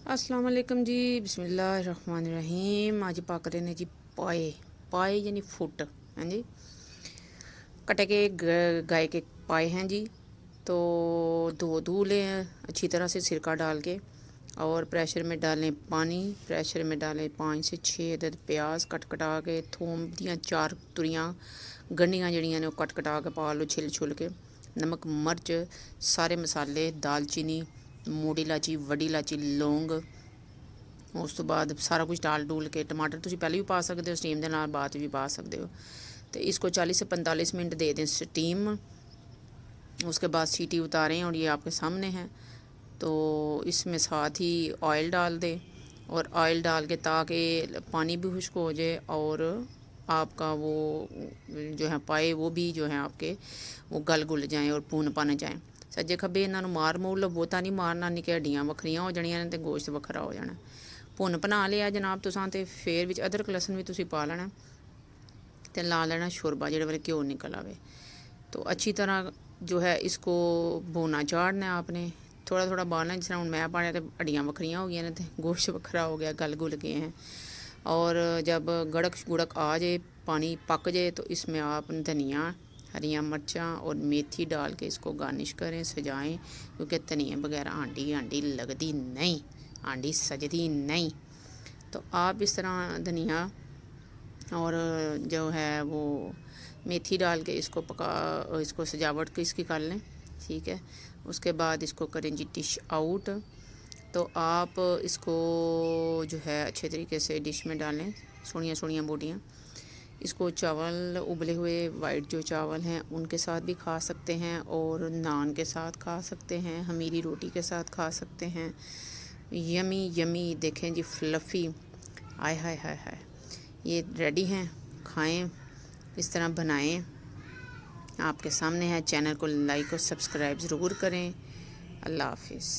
अस्सलाम वालेकुम जी। बिस्मिल्लाहिर्रहमानिर्रहीम। आज पक रहे ने जी पाए। पाए यानी फुट हैं जी, कटे के गाय के पाए हैं जी। तो धो लें अच्छी तरह से सिरका डाल के, और प्रेशर में डालें पानी। प्रेशर में डालें 5 से 6 अदद प्याज कट कटा के, थोम दियाँ 4 तुरियाँ, गंढियाँ जड़ियाँ ने कट कटा के पा लो छिल छुल के, नमक मिर्च सारे मसाले, दालचीनी, मोटी इलाची, वड्डी इलाची, लौंग। उस तो बाद सारा कुछ डाल डूल के, टमाटर तुम पहले भी पा सकते हो, स्टीम के नाल बाद भी पा सकते हो। तो इसको 40 से 45 मिनट दे दें स्टीम। उसके बाद सीटी उतारें और ये आपके सामने है। तो इसमें साथ ही ऑयल डाल दें, और ऑयल डाल के ताकि पानी भी खुश्क हो जाए और आपका वो जो है पाए वो भी जो है आपके वो गल गुल जाएँ और भुन भन जाएँ। सज्जे खब्बे इन्हों मार मूर लो, बहुता नहीं मारना, नहीं कि हड्डियाँ वखरियां हो जानियां ने ते गोश्त वखरा हो जाना। भुन भना लिया जनाब तुसां, ते फिर विच अदरक लसन भी तुसीं पा लेना ते ला लेना शोरबा जिहड़े वाले घ्यो निकल आवे। तो अच्छी तरह जो है इसको भुना चाढ़ना है आपने, थोड़ा थोड़ा बालना। जिस तरह मैं पाया तो हड्डियाँ वखरियां हो गई ने ते गोश्त वखरा हो गया, गल गुल गए हैं। और जब गड़क गुड़क आ जाए, पानी पक जाए, तो इसमें आप धनिया, हरियाँ मिर्चाँ और मेथी डाल के इसको गार्निश करें, सजाएं। क्योंकि धनिया वगैरह आंडी आंडी लगती नहीं, आंडी सजती नहीं। तो आप इस तरह धनिया और जो है वो मेथी डाल के इसको इसको सजावट की इसकी कर लें, ठीक है। उसके बाद इसको करें जी डिश आउट। तो आप इसको जो है अच्छे तरीके से डिश में डालें, सोनिया सोनिया बोटियाँ। इसको चावल उबले हुए वाइट जो चावल हैं उनके साथ भी खा सकते हैं, और नान के साथ खा सकते हैं, हमीरी रोटी के साथ खा सकते हैं। यमी यमी देखें जी, फ्लफ़ी, आय हाय हाय हाय, ये रेडी हैं। खाएं, इस तरह बनाएं, आपके सामने है। चैनल को लाइक और सब्सक्राइब ज़रूर करें। अल्लाह हाफिज़।